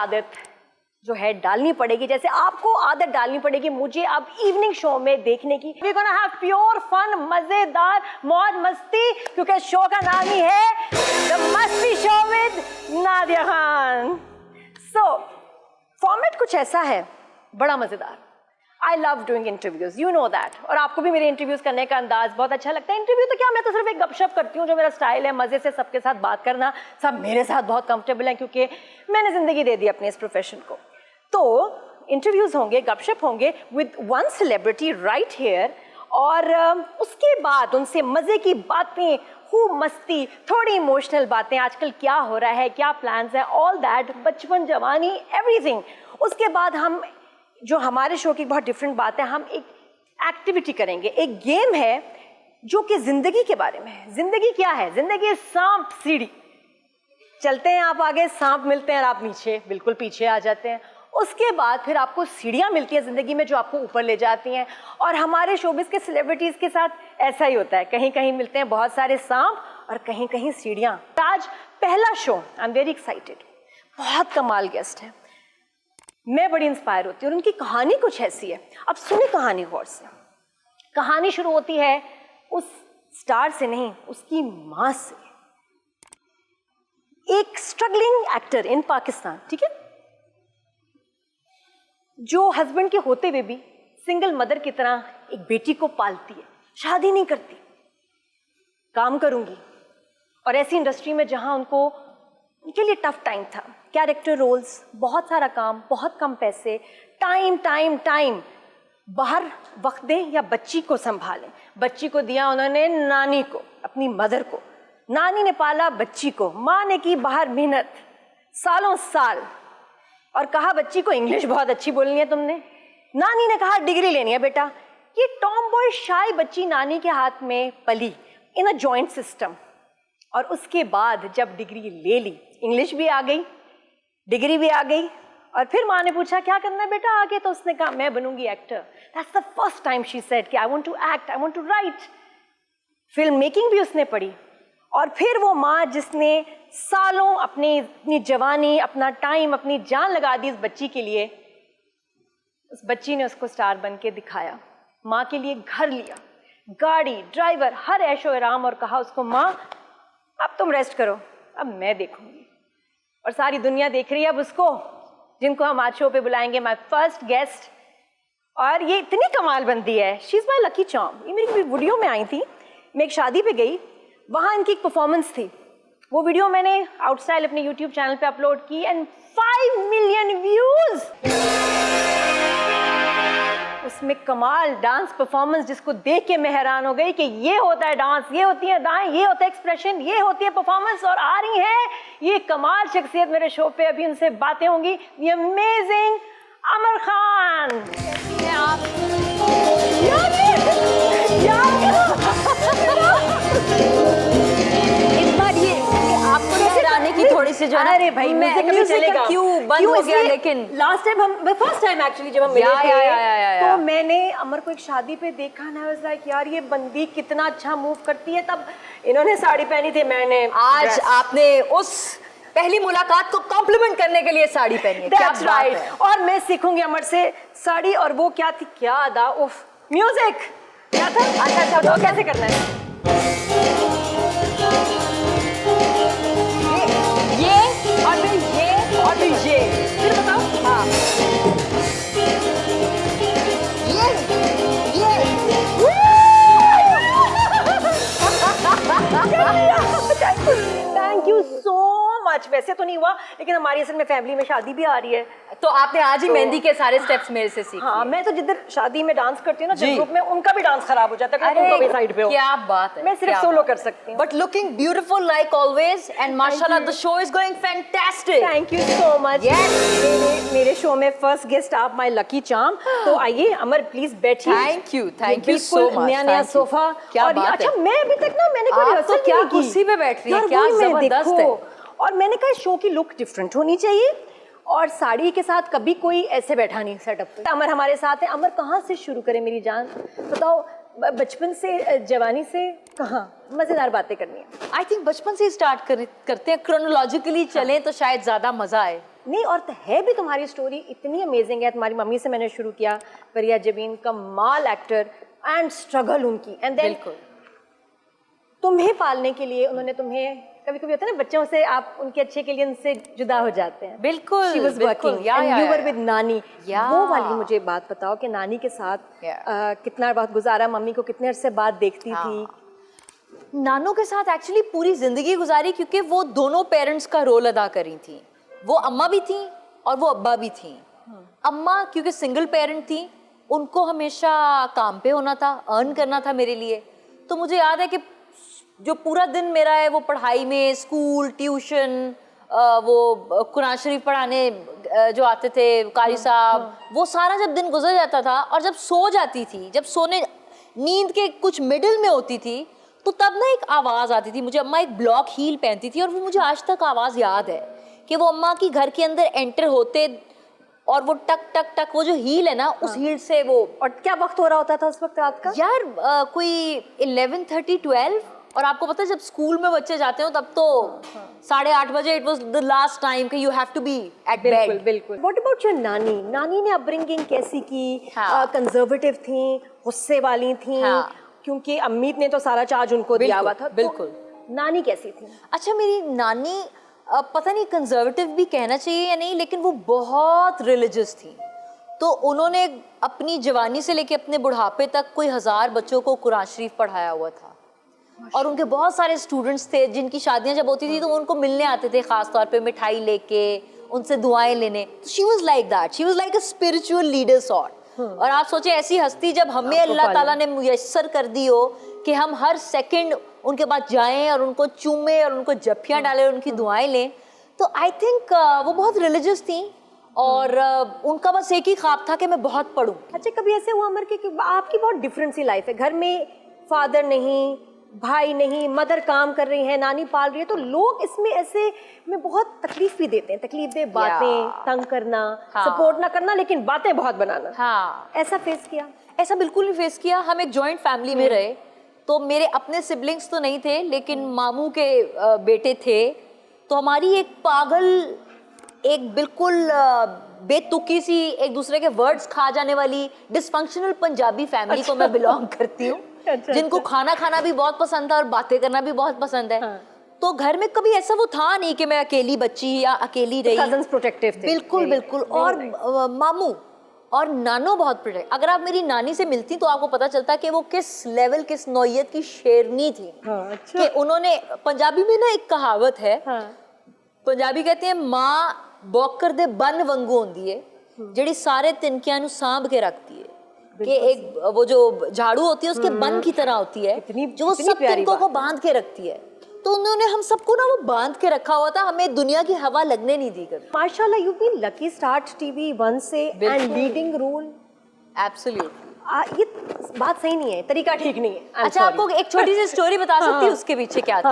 आदत जो है डालनी पड़ेगी, जैसे आपको आदत डालनी पड़ेगी मुझे अब इवनिंग शो में देखने की। We're gonna have pure fun, मजेदार मौज मस्ती, क्योंकि शो का नाम ही है द मस्ती show with Nadia Khan. So format कुछ ऐसा है, बड़ा मजेदार। I love doing interviews, you know that, और आपको भी मेरे इंटरव्यूज करने का अंदाज बहुत अच्छा लगता है। इंटरव्यू तो क्या, मैं तो सिर्फ एक गपशप करती हूँ, जो मेरा स्टाइल है, मजे से सबके साथ बात करना। सब मेरे साथ बहुत कंफर्टेबल हैं क्योंकि मैंने जिंदगी दे दी अपने इस प्रोफेशन को। तो इंटरव्यूज होंगे, गपशप होंगे with one celebrity right here, और उसके बाद उनसे मजे की बातें, खूब मस्ती, थोड़ी इमोशनल बातें, आजकल क्या हो रहा है, क्या प्लान्स हैं, ऑल दैट, बचपन जवानी एवरीथिंग। उसके बाद हम जो हमारे शो की बहुत डिफरेंट बात है, हम एक एक्टिविटी करेंगे, एक गेम है जो कि जिंदगी के बारे में है। जिंदगी क्या है? जिंदगी सांप सीढ़ी, चलते हैं आप आगे, सांप मिलते हैं और आप नीचे बिल्कुल पीछे आ जाते हैं। उसके बाद फिर आपको सीढ़ियाँ मिलती है ज़िंदगी में जो आपको ऊपर ले जाती हैं। और हमारे शोबिज़ के सेलिब्रिटीज़ के साथ ऐसा ही होता है, कहीं कहीं मिलते हैं बहुत सारे सांप और कहीं कहीं सीढ़ियाँ। आज पहला show, I am very excited, बहुत कमाल गेस्ट है, मैं बड़ी इंस्पायर होती हूँ और उनकी कहानी कुछ ऐसी है। अब सुनी कहानी गौर से। कहानी शुरू होती है उस स्टार से नहीं, उसकी माँ से। एक स्ट्रगलिंग एक्टर इन पाकिस्तान, ठीक है, जो हस्बैंड के होते हुए भी सिंगल मदर की तरह एक बेटी को पालती है, शादी नहीं करती, काम करूंगी, और ऐसी इंडस्ट्री में जहां उनके लिए टफ टाइम था, कैरेक्टर रोल्स, बहुत सारा काम, बहुत कम पैसे, टाइम टाइम टाइम, बाहर वक्त दें या बच्ची को संभालें। बच्ची को दिया उन्होंने नानी को, अपनी मदर को, नानी ने पाला बच्ची को, माँ ने की बाहर मेहनत सालों साल, और कहा बच्ची को इंग्लिश बहुत अच्छी बोलनी है तुमने, नानी ने कहा डिग्री लेनी है बेटा। ये टॉम बॉय शाय बच्ची नानी के हाथ में पली इन अ जॉइंट सिस्टम, और उसके बाद जब डिग्री ले ली, इंग्लिश भी आ गई, डिग्री भी आ गई, और फिर माँ ने पूछा क्या करना है बेटा आगे, तो उसने कहा मैं बनूंगी actor. That's the first time she said कि I want to act, I want to write. Film making भी उसने पढ़ी, और फिर वो माँ जिसने सालों अपनी जवानी, अपना टाइम, अपनी जान लगा दी इस बच्ची के लिए, उस बच्ची ने उसको स्टार बन के दिखाया। माँ के लिए घर लिया, गाड़ी, ड्राइवर, हर ऐशो आराम, और कहा उसको माँ अब तुम रेस्ट करो, अब मैं देखूंगी। और सारी दुनिया देख रही है अब उसको, जिनको हम आज शो पे बुलाएंगे माय फर्स्ट गेस्ट। और ये इतनी कमाल बंदी है, she is my lucky charm. ये मेरी वीडियो में आई थी, मैं एक शादी पे गई, वहाँ इनकी एक परफॉर्मेंस थी, वो वीडियो मैंने आउटस्टाइल अपने यूट्यूब चैनल पे अपलोड की, एंड 5 मिलियन व्यूज। उसमें कमाल डांस परफॉर्मेंस, जिसको देख के मैं हैरान हो गई कि ये होता है डांस, ये होती है दाएं, ये होता है एक्सप्रेशन, ये होती है परफॉर्मेंस। और आ रही है ये कमाल शख्सियत मेरे शो पे, अभी उनसे बातें होंगी। द अमेजिंग अमर खान। कैसी हैं आप? इस बार ये आपको हराने की थोड़ी सी जो है, अरे भाई म्यूजिक क्यों बंद हो गया, लेकिन लास्ट टाइम हम, फर्स्ट टाइम एक्चुअली जब हम मिले थे, तो मैंने अमर को एक शादी पे देखा ना, आई वाज लाइक यार ये बंदी कितना अच्छा मूव करती है। तब इन्होंने साड़ी पहनी थी, मैंने आज आपने उस पहली मुलाकात को कॉम्प्लीमेंट करने के लिए साड़ी पहनी है। क्या बात है। और मैं सीखूंगी अमर से साड़ी, और वो क्या थी, क्या अदा, उफ, म्यूजिक क्या था। अच्छा वो कैसे करना है? ये और फिर ये और फिर ये, फिर बताओ। हाँ, ये थैंक यू सो मच। वैसे तो नहीं हुआ, लेकिन हमारी असल में फैमिली में शादी भी आ रही है, तो आपने आज ही मेहंदी के सारे स्टेप्स मेरे से सीखे। हाँ, मैं तो जिधर शादी में डांस करती हूँ ना, जिस ग्रुप में, उनका भी डांस खराब हो जाता है, तुम तो भी साइड पे हो। क्या बात है, मैं सिर्फ सोलो कर सकती हूँ। But looking beautiful like always, and माशाल्लाह the show is going fantastic. Thank you so much. मेरे शो में फर्स्ट गेस्ट आप, माय लकी चार्म। तो आइए अमर प्लीज बैठिए। Thank you so much. नया सोफा, क्या बात है। अच्छा मैं अभी तक ना, मैंने कोई रिहर्सल क्या कुर्सी पे बैठ रही है, क्या जबरदस्त है। और मैंने कहा शो की लुक डिफरेंट होनी चाहिए, और साड़ी के साथ कभी कोई ऐसे बैठा नहीं सेटअप पे। अमर हमारे साथ है। अमर कहाँ से शुरू करें मेरी जान, बताओ, बचपन से, जवानी से, कहाँ मजेदार बातें करनी है? आई थिंक बचपन से स्टार्ट करते हैं, क्रोनोलॉजिकली चलें तो शायद ज्यादा मजा आए। नहीं, और है भी तुम्हारी स्टोरी इतनी अमेजिंग है। तुम्हारी मम्मी से मैंने शुरू किया, परिया जबीन, कमाल एक्टर, एंड स्ट्रगल उनकी, एंड देन बिल्कुल तुम्हें पालने के लिए उन्होंने तुम्हें, कभी कभी होता है ना बच्चों से आप उनके अच्छे के लिए उनसे जुदा हो जाते हैं। बिल्कुल She was बिल्कुल, working या, and you were with नानी। या। वो वाली मुझे बात बताओ कि नानी के साथ कितना वक्त गुजारा, मम्मी को कितने अरसे बाद देखती थी? नानू के साथ एक्चुअली पूरी जिंदगी गुजारी, क्योंकि वो दोनों पेरेंट्स का रोल अदा करी थी। वो अम्मा भी थी और वो अब्बा भी थी। अम्मा क्योंकि सिंगल पेरेंट थी, उनको हमेशा काम पे होना था, अर्न करना था मेरे लिए। तो मुझे याद है कि जो पूरा दिन मेरा है वो पढ़ाई में, स्कूल, ट्यूशन, वो कुरान शरीफ पढ़ाने जो आते थे कारी साहब, वो सारा जब दिन गुजर जाता था, और जब सो जाती थी, जब सोने नींद के कुछ मिडिल में होती थी, तो तब ना एक आवाज़ आती थी मुझे। अम्मा एक ब्लॉक हील पहनती थी और वो मुझे आज तक आवाज़ याद है कि वो अम्मा की घर के अंदर एंटर होते और वो टक टक टक, वो जो हील है ना, उस हील से वो। और क्या वक्त हो रहा होता था उस वक्त रात का? यार कोई 11:30 12, और आपको पता है जब स्कूल में बच्चे जाते हो तब तो 8:30 बजे it was the last time कि you have to be at bed. बिल्कुल बिल्कुल। व्हाट अबाउट योर नानी? नानी ने अपब्रिंगिंग कैसी की? हाँ। कंजर्वेटिव थी, गुस्से वाली थी? हाँ। क्योंकि अम्मी ने तो सारा चार्ज उनको दिया हुआ था। बिल्कुल। तो नानी कैसी थी? अच्छा, मेरी नानी पता नहीं कंजर्वेटिव भी कहना चाहिए या नहीं, लेकिन वो बहुत रिलीजियस थी। तो उन्होंने अपनी जवानी से लेके अपने बुढ़ापे तक कोई 1000 बच्चों को कुरान शरीफ पढ़ाया हुआ था, और उनके बहुत सारे स्टूडेंट्स थे जिनकी शादियां जब होती थी तो उनको मिलने आते थे, खास तौर पे मिठाई लेके, उनसे दुआएं लेने। तो she was like that, she was like a spiritual leader sort. और आप सोचे ऐसी हस्ती जब हमें अल्लाह ताला ने मुयस्सर कर दी हो कि हम हर सेकंड उनके पास जाएं और उनको चूमें और उनको जफ्फियां डालें और उनकी दुआएं लें। तो आई थिंक वो बहुत रिलीजियस थी, और उनका बस एक ही ख्वाब था कि मैं बहुत पढ़ूं। अच्छा, कभी ऐसे हुआ अमर कि आपकी बहुत डिफरेंट सी लाइफ है, घर में फादर नहीं, भाई नहीं, मदर काम कर रही है, नानी पाल रही है, तो लोग इसमें ऐसे में बहुत तकलीफ भी देते हैं, तकलीफ दे बातें, तंग करना, सपोर्ट ना करना, लेकिन बातें बहुत बनाना। हाँ, ऐसा फेस किया? ऐसा बिल्कुल नहीं फेस किया। हम एक जॉइंट फैमिली में रहे, तो मेरे अपने सिबलिंग्स तो नहीं थे, लेकिन मामू के बेटे थे। तो हमारी एक पागल, एक बिल्कुल बेतुकी सी, एक दूसरे के वर्ड्स खा जाने वाली डिसफंक्शनल पंजाबी फैमिली को मैं बिलोंग करती हूँ। जिनको खाना खाना भी बहुत पसंद है और बातें करना भी बहुत पसंद है। तो घर में कभी ऐसा वो था नहीं कि मैं अकेली बच्ची या अकेली रही। कजन्स प्रोटेक्टिव थे? बिल्कुल बिल्कुल। और मामू और नानो बहुत प्रोटेक्ट। अगर आप मेरी नानी से मिलती तो आपको पता चलता कि वो किस लेवल, किस नौइयत की शेरनी थी। अच्छा। कि उन्होंने, पंजाबी में ना एक कहावत है, पंजाबी कहते हैं माँ बौकर दे बन वंगू होंदी है, जेड़ी सारे तिनकियां नू सांभ के रखती है। कि एक वो जो झाड़ू होती है उसके बन की तरह होती है, जो सब तिनकों को बांध के रखती है। तो उन्होंने हम सबको ना वो बांध के रखा हुआ था, हमें दुनिया की हवा लगने नहीं दी कभी। माशाल्लाह, you been lucky start TV 1 से एंड लीडिंग रोल। एब्सोल्युटली। ये बात सही नहीं है, तरीका ठीक नहीं है। अच्छा, आपको एक छोटी सी स्टोरी बता सकती हूँ उसके पीछे क्या थी?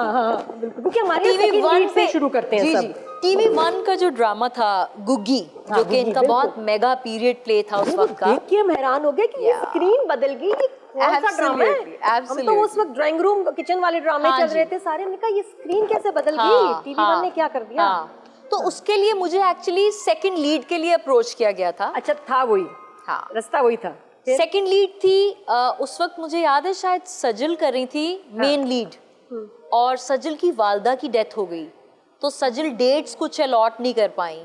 बिल्कुल, क्योंकि हमारे TV1 से शुरू करते हैं सब। TV1 का जो ड्रामा था गुग्गी, जो कि इनका बहुत मेगा पीरियड प्ले था उस वक्त का, देख के हम हैरान हो गए कि ये स्क्रीन बदल गई, ये कौन सा ड्रामा है? हम तो उस वक्त ड्राइंग रूम, किचन वाले ड्रामे चल रहे थे सारे, हमने कहा ये स्क्रीन कैसे बदल गई, TV1 ने क्या कर दिया? तो उसके लिए मुझे एक्चुअली सेकंड लीड के लिए अप्रोच किया गया था। अच्छा, था वही, हाँ, रास्ता वही था। सेकंड लीड थी उस वक्त मुझे याद है शायद सजल कर रही थी मेन लीड, और सजल की वालदा की डेथ हो गई, तो सजल डेट्स कुछ अलॉट नहीं कर पाई,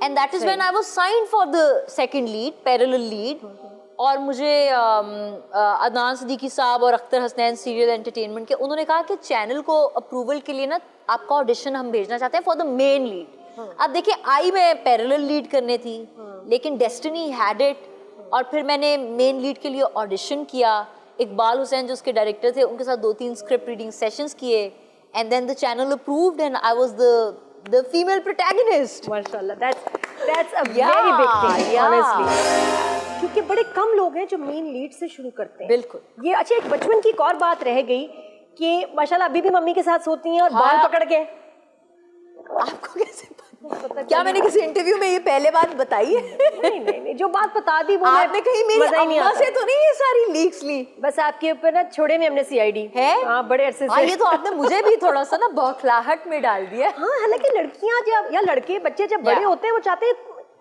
and that is when I was signed for the second lead, parallel lead. और मुझे अदनान सिद्दीकी साहब और अख्तर हसनैन सीरियल एंटरटेनमेंट के, उन्होंने कहा कि चैनल को अप्रूवल के लिए ना आपका ऑडिशन हम भेजना चाहते हैं फॉर द मेन लीड। अब देखिए, आई मैं पैरेलल लीड करने थी, लेकिन डेस्टिनी हैड इट, और फिर मैंने मेन लीड के लिए ऑडिशन किया। इकबाल हुसैन जो उसके डायरेक्टर थे, उनके साथ 2-3 स्क्रिप्ट रीडिंग सेशंस किए, and then the channel approved and I was the female protagonist. माशाल्लाह, that's a very big thing, honestly, क्योंकि बड़े कम लोग हैं जो मेन लीड से शुरू करते हैं। बिल्कुल। ये अच्छा, एक बचपन की एक और बात रह गई कि माशाल्लाह अभी भी मम्मी के साथ सोती हैं और बाल पकड़ के। आपको कैसे पता? क्या मैंने किसी इंटरव्यू में ये पहले बात बताई है? नहीं, जो बात बता दी वो आपने कहीं मेरी अम्मा से तो नहीं ये सारी लीक्स ली? बस आपके ऊपर ना छोड़े में हमने सीआईडी है। हाँ, बड़े अरसे से। ये तो आपने मुझे भी थोड़ा सा ना बौखलाहट में डाल दिया। हाँ, हालांकि लड़कियां जब या लड़के बच्चे जब बड़े होते हैं वो चाहते हैं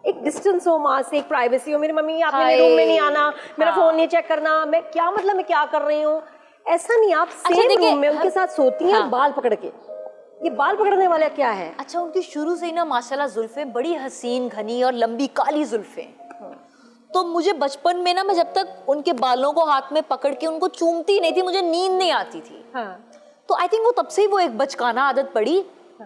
एक डिस्टेंस हो माँ से, एक प्राइवेसी हो। मेरी मम्मी आपने मेरे रूम में नहीं आना, मेरा फोन नहीं चेक करना, मैं क्या मतलब मैं क्या कर रही हूँ, ऐसा नहीं। आप सेम रूम में उनके साथ सोती हैं बाल पकड़ के। ये बाल पकड़ने वाला क्या है? अच्छा, उनकी शुरू से ही ना माशाल्लाह जुल्फें बड़ी हसीन घनी और लंबी काली जुल्फें। तो मुझे बचपन में ना, मैं जब तक उनके बालों को हाथ में पकड़ के उनको चूमती नहीं थी, मुझे नींद नहीं आती थी। तो आई थिंक वो तब से ही वो एक बचकाना आदत पड़ी।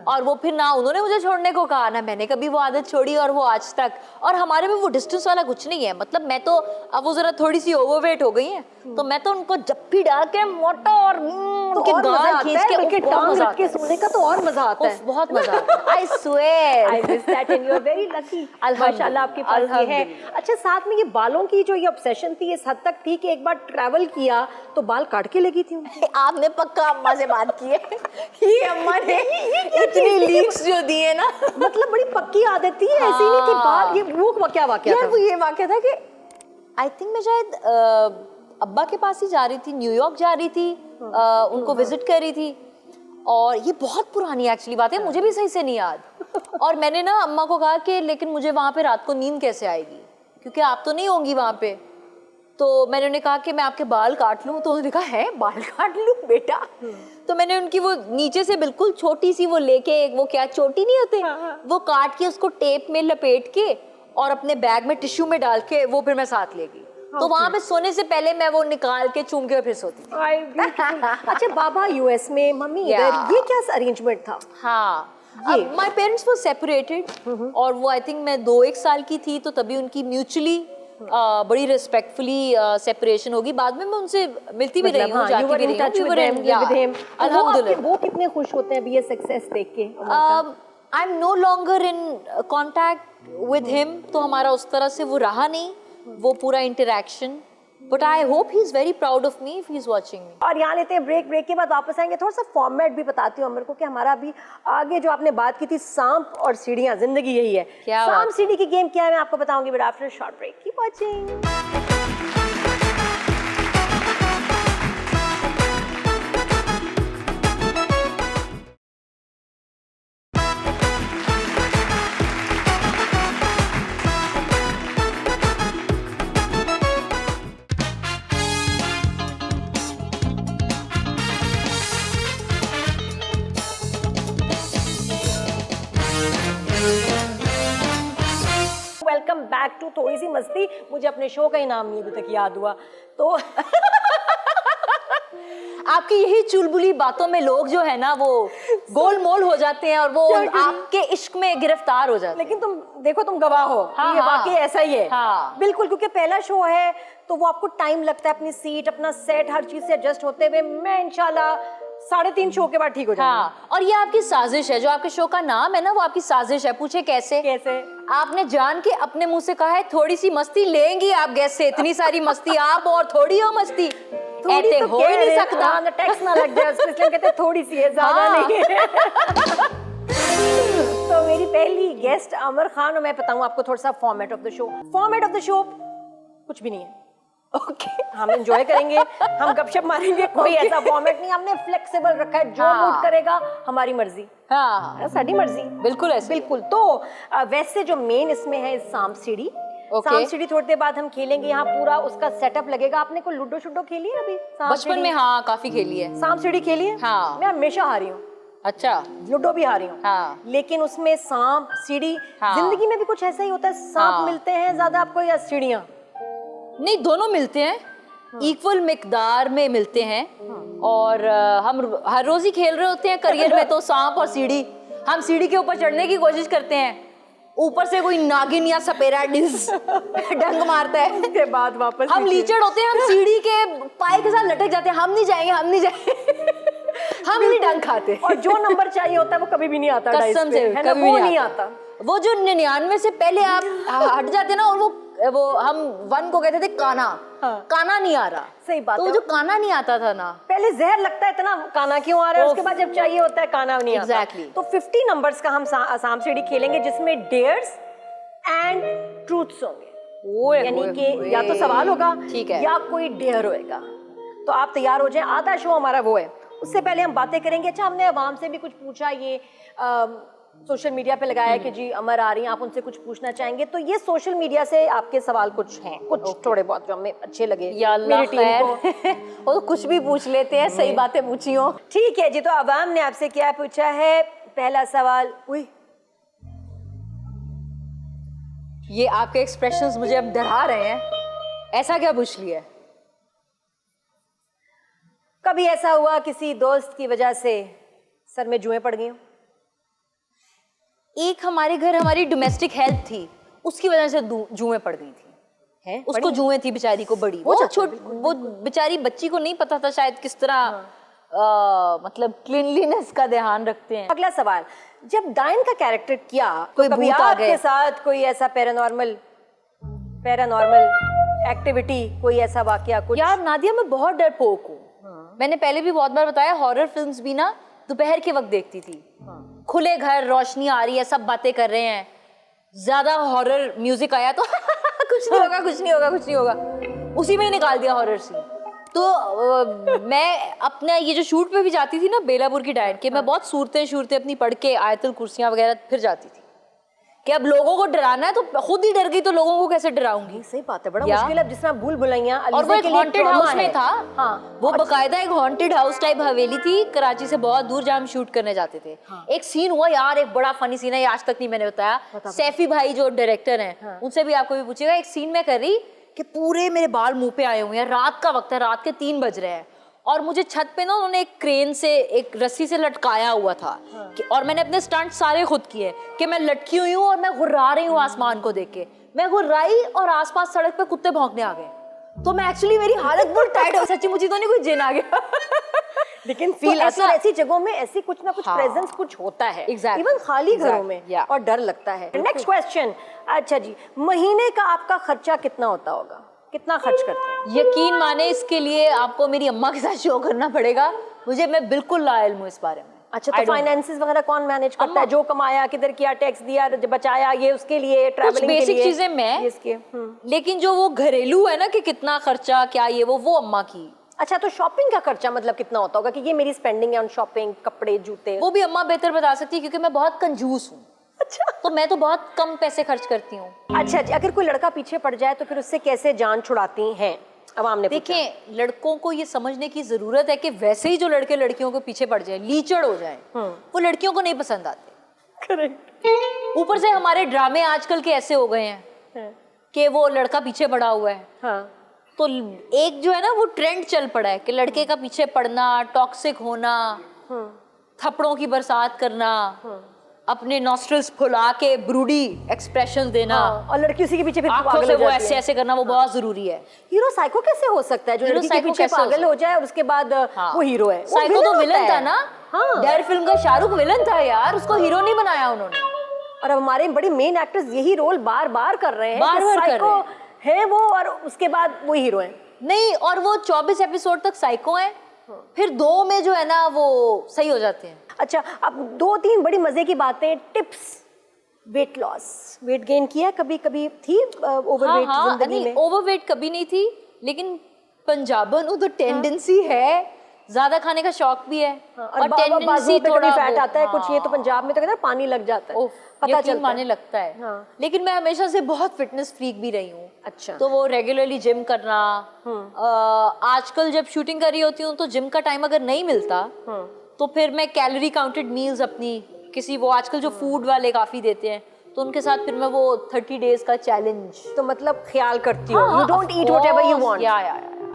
और वो फिर ना उन्होंने मुझे छोड़ने को कहा, ना मैंने कभी वो आदत छोड़ी, और वो आज तक। और हमारे में वो डिस्टेंस वाला कुछ नहीं है। मतलब मैं तो, अब वो जरा थोड़ी सी ओवरवेट हो गई है, तो मैं तो उनको जप्पी डाल के मोटा और उनके गाल खींच के उनके टांग रख के सोने का तो और मजा आता है। बहुत मजा आता है। I swear I miss that and you are very lucky. माशाल्लाह आपके पास ये है। अच्छा, साथ में ये बालों की जो ये ऑब्सेशन थी इस हद तक थी कि एक बार ट्रैवल किया तो बाल काट के लगी थी उनकी। आपने पक्का अम्मा से बात की है? ये अम्मा ने इतनी लीक्स जो दी है ना, मतलब बड़ी पक्की आदत थी, ऐसी नहीं थी बाल। ये वो क्या वाकया था? वो ये वाकया था कि आई थिंक मैं शायद अब्बा के पास ही जा रही थी, न्यूयॉर्क जा रही थी, उनको विजिट कर रही थी। और ये बहुत पुरानी एक्चुअली बात है, मुझे भी सही से नहीं याद। और मैंने ना अम्मा को कहा कि लेकिन मुझे वहाँ पे रात को नींद कैसे आएगी, क्योंकि आप तो नहीं होंगी वहाँ पे। तो मैंने उन्हें कहा कि मैं आपके बाल काट लूँ। तो उन्होंने कहा है बाल काट लूँ बेटा? तो मैंने उनकी वो नीचे से बिल्कुल छोटी सी वो लेके, वो क्या चोटी नहीं होते, वो काट के उसको टेप में लपेट के और अपने बैग में टिश्यू में डाल के वो फिर मैं साथ ले गई। तो वहाँ पे सोने से पहले मैं वो निकाल के चूम के फिर सोती थी। अच्छा, बाबा यूएस में, मम्मी इधर, ये क्या अरेंजमेंट था? हाँ, माय पेरेंट्स वर सेपरेटेड। और वो आई थिंक मैं 2-1 साल की थी, तो तभी उनकी म्यूचुअली बड़ी रिस्पेक्टफुली सेपरेशन होगी। बाद में मैं उनसे मिलती भी रही हूँ, जाती भी रही हूँ। अल्हम्दुलिल्लाह। वो कितने खुश होते हैं अभी ये सक्सेस देख के? I am no longer in contact with him, तो हमारा उस तरह से वो रहा नहीं, वो पूरा interaction. But I hope he is very proud of me if he is watching me. और यहाँ लेते हैं ब्रेक के बाद वापस आएंगे। थोड़ा सा फॉर्मेट भी बताती हूँ अमर को कि हमारा अभी आगे जो आपने बात की थी सांप और सीढ़ियाँ, जिंदगी यही है। सांप सीढ़ी की गेम क्या है मैं आपको बताऊंगी, but after short break. Keep watching. Welcome back to Thodi सी मस्ती। मुझे अपने शो का ही नाम नहीं अभी तक याद हुआ। तो आपकी यही चुलबुली बातों में लोग जो है ना वो गोलमोल हो जाते हैं और वो आपके इश्क में गिरफ्तार हो जाते हैं। लेकिन तुम देखो, तुम गवाह हो। हाँ, ये वाकई ऐसा ही है। हाँ। बिल्कुल, क्योंकि पहला शो है तो वो आपको टाइम लगता है अपनी सीट, अपना सेट, हर चीज से एडजस्ट होते हुए। मैं इंशाल्लाह 3.5 शो के बाद ठीक हो जाऊंगी। हाँ, और ये आपकी साजिश है, जो आपके शो का नाम है ना वो आपकी साजिश है। पूछे कैसे? कैसे? आपने जान के अपने मुंह से कहा है थोड़ी सी मस्ती लेंगी आप गेस्ट से, इतनी सारी मस्ती आप और थोड़ी हो मस्ती, थोड़ी तो हो ही नहीं सकता। टैक्स ना लग जाए, इसलिए कहते हैं थोड़ी सी है, ज्यादा नहीं है। तो मेरी पहली गेस्ट अमर खान, और मैं बताऊं आपको थोड़ा सा format of the show. Format of the show कुछ भी नहीं है। ओके, हम एंजॉय करेंगे, हम गपशप मारेंगे, कोई ऐसा फॉर्मेट नहीं। हमने फ्लेक्सिबल रखा है, जो मूड करेगा हमारी मर्जी। हाँ, साड़ी मर्जी, बिल्कुल ऐसे। बिल्कुल। तो वैसे जो मेन इसमें है सांप सीढ़ी। सांप सीढ़ी थोड़ी देर बाद हम खेलेंगे, यहाँ पूरा उसका सेटअप लगेगा। आपने कोई लूडो शुडो खेली है अभी? बचपन में हाँ, काफी खेली है। सांप सीढ़ी खेली है? हाँ। मैं हमेशा हारी हूँ। अच्छा। लूडो भी हारी हूँ। हाँ। लेकिन उसमें सांप सीढ़ी, जिंदगी में भी कुछ ऐसा ही होता है। सांप मिलते हैं ज्यादा आपको या सीढ़ियाँ? नहीं, दोनों मिलते हैं, इक्वल मिकदार में मिलते हैं। और हम हर रोज ही खेल रहे होते हैं करियर में, तो सांप और सीढ़ी। हम सीढ़ी के ऊपर चढ़ने की कोशिश करते हैं, ऊपर से कोई नागिन या सपेरा डंग मारता है, उसके बाद वापस हम लीचड़ होते हैं, हम सीढ़ी के पाए के साथ लटक जाते हैं। हम नहीं जाएंगे, हम नहीं जाएंगे। हम नहीं डंग खाते। और जो नंबर चाहिए होता है वो कभी भी नहीं आता, कसम से कभी नहीं आता। वो जो 99 से पहले आप हट जाते ना, और वो वो हम वन को कहते थे काना। हाँ। काना नहीं आ रहा। सही बात तो है। जो काना नहीं आता था ना, पहले जहर लगता है इतना, काना क्यों आ रहा है, उसके बाद जब चाहिए होता है काना नहीं आता। Exactly. तो 50 नंबर्स का हम आसाम सीढ़ी खेलेंगे जिसमें डेयर्स एंड ट्रूथ्स होंगे, यानी कि या तो सवाल होगा ठीक है, या कोई डेयर होएगा। तो आप तैयार हो जाएं, आधा शो हमारा वो है। उससे पहले हम बातें करेंगे। अच्छा, हमने अवाम से भी कुछ पूछा, ये सोशल मीडिया पे लगाया कि जी अमर आ रही हैं, आप उनसे कुछ पूछना चाहेंगे। तो ये सोशल मीडिया से आपके सवाल कुछ हैं, कुछ थोड़े बहुत जो हमें अच्छे लगे मेरी टीम को। वो तो कुछ भी पूछ लेते हैं, सही बातें पूछी हो। ठीक है जी, तो अवाम ने आपसे क्या पूछा है? पहला सवाल, उई ये आपके एक्सप्रेशंस मुझे अब डरा रहे हैं, ऐसा क्या पूछ लिया? कभी ऐसा हुआ किसी दोस्त की वजह से सर में जुएं पड़ गई हो? एक हमारे घर हमारी डोमेस्टिक हेल्प थी, उसकी वजह से जुएं पड़ गई थी। हैं? उसको जुएं थी बेचारी को बड़ी, वो बेचारी बच्ची को नहीं पता था शायद किस तरह मतलब क्लीनलीनेस का ध्यान रखते हैं। अगला सवाल, जब डायन का कैरेक्टर किया कोई तो कभी भूत आ गए? आपके साथ कोई ऐसा पैरानॉर्मल एक्टिविटी, कोई ऐसा वाकया कुछ? यार नादिया, मैं बहुत डरपोक हूँ। मैंने पहले भी बहुत बार बताया, हॉरर फिल्म्स भी ना दोपहर के वक्त देखती थी। खुले घर, रोशनी आ रही है, सब बातें कर रहे हैं, ज्यादा हॉरर म्यूजिक आया तो कुछ नहीं होगा, कुछ नहीं होगा, कुछ नहीं होगा, उसी में ही निकाल दिया हॉरर सीन। तो मैं अपना ये जो शूट पे भी जाती थी ना बेलापुर की डायन के, मैं बहुत सूरतें अपनी पढ़ के आयतुल कुर्सियां वगैरह फिर जाती थी कि अब लोगों को डराना है तो खुद ही डर गई तो लोगों को कैसे डराऊंगी। सही बात है, बड़ा मुश्किल है। जिस तरह भूल भुलैया और वो एक हॉन्टेड हाउस में था। हाँ, वो बकायदा एक हॉन्टेड हाउस टाइप हवेली थी कराची से बहुत दूर, जहाँ हम शूट करने जाते थे। हाँ। एक सीन हुआ यार, एक बड़ा फनी सीन है, ये आज तक नहीं मैंने बताया। सैफी भाई जो डायरेक्टर हैं, हाँ, उनसे भी आपको भी पूछेगा। एक सीन में कर रही कि पूरे मेरे बाल मुंह पे आए हुए हैं, रात का वक्त है, रात के 3 बज रहे हैं, और मुझे छत पे ना उन्होंने एक क्रेन से एक रस्सी से लटकाया हुआ था। हाँ। और मैंने अपने स्टंट सारे खुद किए कि मैं लटकी हुई हूँ और मैं गुर्रा रही हूँ आसमान को देख के। मैं गुर्राई और आसपास सड़क पे कुत्ते भौंकने आ गए। तो मैं एक्चुअली, मेरी हालत बहुत टाइट हो, सच्ची मुझी तो नहीं कोई जिन आ गया लेकिन फील तो ऐसी जगहों में ऐसी कुछ ना कुछ प्रेजेंस कुछ होता है, इवन खाली घरों में, और डर लगता है। नेक्स्ट क्वेश्चन, अच्छा जी, महीने का आपका खर्चा कितना होता होगा, कितना खर्च करते हैं? यकीन माने इसके लिए आपको मेरी अम्मा के साथ शो करना पड़ेगा, मैं बिल्कुल लाइल हूँ इस बारे में। अच्छा, तो फाइनेंसेस वगैरह कौन मैनेज करता है? जो कमाया, किधर किया, टैक्स दिया, बचाया, ये उसके लिए, ट्रैवलिंग के लिए, बेसिक चीजें मैं, इसके लेकिन जो वो घरेलू है ना कि कितना खर्चा क्या ये वो अम्मा की। अच्छा, तो शॉपिंग का खर्चा मतलब कितना होता होगा कि ये मेरी स्पेंडिंग है ऑन शॉपिंग, कपड़े, जूते? वो भी अम्मा बेहतर बता सकती है क्योंकि मैं बहुत कंजूस हूँ। अच्छा, तो मैं तो बहुत कम पैसे खर्च करती हूँ। अच्छा जी, अगर कोई लड़का पीछे पड़ जाए तो फिर उससे कैसे जान छुड़ाती हैं? अवाम ने देखें, लड़कों को ये समझने की जरूरत है कि वैसे ही जो लड़के लड़कियों के पीछे पड़ जाए, लीचड़ हो जाए, वो लड़कियों को नहीं पसंद आते। करेक्ट। ऊपर से हमारे ड्रामे आजकल के ऐसे हो गए हैं कि वो लड़का पीछे पड़ा हुआ है। हाँ। तो एक जो है ना वो ट्रेंड चल पड़ा है कि लड़के का पीछे पड़ना, टॉक्सिक होना, थप्पड़ों की बरसात करना, अपने नॉस्ट्रल्स फुला के ब्रूडी एक्सप्रेशन देना, और लड़की उसी के पीछे फिर आंखों से वो ऐसे करना, वो बहुत जरूरी है। हीरो साइको कैसे हो सकता है जो लड़की के पीछे पागल हो जाए और उसके बाद वो हीरो है? साइको तो विलन था ना। डेयर फिल्म का शाहरुख विलन था यार, उसको हीरो नहीं बनाया उन्होंने। और अब हमारे बड़े मेन एक्टर्स यही रोल बार बार कर रहे हैं, बार-बार कर रहे हैं। है वो, और उसके बाद वो हीरो है नहीं, और वो 24 एपिसोड तक साइको है, फिर 2 में जो है ना वो सही हो जाते हैं। अच्छा, अब 2-3 बड़ी मजे की बातें, tips. Weight loss, weight gain किया कभी कभी थी? ओवरवेट जिंदगी में? ओवरवेट कभी नहीं थी, लेकिन पंजाबन हूँ तो टेंडेंसी है, ज्यादा खाने का शौक भी है। और टेंडेंसी थोड़ा फैट आता है कुछ। ये तो पंजाब में तो कहते हैं पानी लग जाता है, पता चलता माने लगता है। लेकिन मैं हमेशा से बहुत फिटनेस फ्रीक भी रही हूँ। अच्छा, तो वो रेगुलरली जिम करना, आजकल जब शूटिंग कर रही होती हूँ तो जिम का टाइम अगर नहीं मिलता तो फिर मैं कैलोरी काउंटेड मील्स अपनी किसी, वो आजकल जो फूड वाले काफी देते हैं, तो उनके साथ फिर मैं वो 30 डेज का चैलेंज, तो मतलब ख्याल करती हूँ। You don't eat whatever you want. या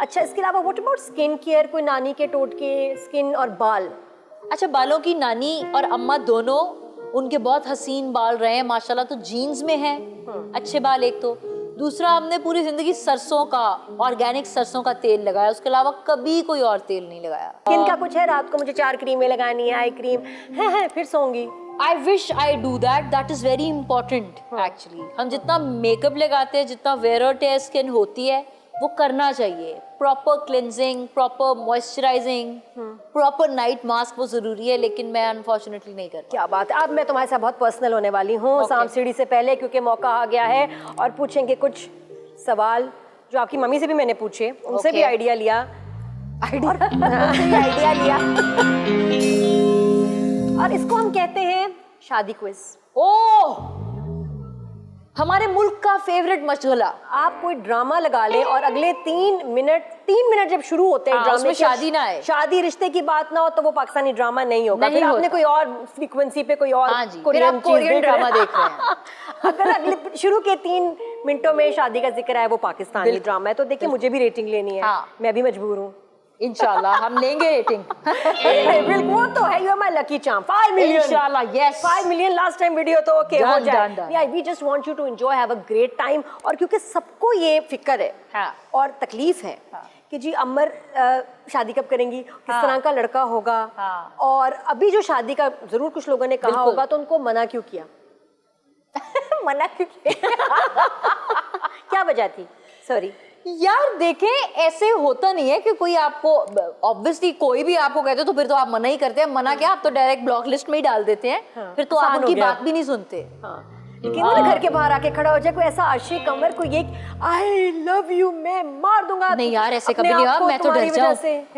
अच्छा, इसके अलावा व्हाट अबाउट स्किन केयर? कोई नानी के टोटके, स्किन और बाल? अच्छा, बालों की नानी और अम्मा दोनों, उनके बहुत हसीन बाल रहे हैं माशाल्लाह, तो जीन्स में है अच्छे बाल एक तो। दूसरा, हमने पूरी जिंदगी सरसों का, ऑर्गेनिक सरसों का तेल लगाया, उसके अलावा कभी कोई और तेल नहीं लगाया। स्किन का कुछ है? रात को मुझे 4 क्रीमें लगानी है, आई क्रीम है फिर सोऊंगी, I wish I do that is very important actually. हम जितना मेकअप लगाते हैं, जितना वेयर और टेयर स्किन होती है, वो करना चाहिए। Proper cleansing, proper moisturising, proper night mask वो जरूरी है, लेकिन मैं अनफॉर्चुनेटली नहीं करती। क्या बात है। अब मैं तुम्हारे साथ बहुत पर्सनल होने वाली हूँ शाम सीढ़ी से पहले, क्योंकि मौका आ गया है और पूछेंगे कुछ सवाल जो आपकी मम्मी से भी मैंने पूछे, उनसे भी आइडिया लिया। आइडिया लिया और इसको हम कहते हैं शादी क्विज। ओह, हमारे मुल्क का फेवरेट मशगला। आप कोई ड्रामा लगा लें और अगले 3 मिनट जब शुरू होते हैं ड्रामे उसमें शादी ना है, शादी रिश्ते की बात ना हो, तो वो पाकिस्तानी ड्रामा नहीं होगा। फिर आपने कोई और फ्रीक्वेंसी पे कोई और कोरियन ड्रामा देख रहे हैं। अगर अगले शुरू के 3 मिनटों में शादी का जिक्र है, वो पाकिस्तानी ड्रामा है, तो देखिए मुझे भी रेटिंग लेनी है। मैं भी मजबूर हूँ। इंशाल्लाह हम लेंगे रेटिंग। बिल्कुल, वो तो है। You are my lucky charm. 5 million इंशाल्लाह, yes. 5 million last time video तो ओके हो जाए। done. Yeah, we just want you to enjoy, have a great time। और क्योंकि सबको ये फिक्र है और तकलीफ है कि जी अमर शादी कब करेंगी, किस तरह का लड़का होगा, और अभी जो शादी का जरूर कुछ लोगों ने कहा होगा, तो उनको मना क्यों किया? मना क्यों किया? क्या वजह थी? सॉरी यार, देखें, ऐसे होता नहीं है कि कोई आपको, ऑब्वियसली कोई भी आपको कहते तो फिर तो आप मना ही करते हैं। मना क्या, आप तो डायरेक्ट ब्लॉक लिस्ट में ही डाल देते हैं। फिर तो आप उनकी बात भी नहीं सुनते। लेकिन वो घर के बाहर आके खड़ा हो जाए कोई ऐसा आशिक अमर, कोई एक आई लव यू, मैं मार दूंगा। नहीं यार, ऐसे कभी नहीं हुआ। मैं तो डर जाऊं।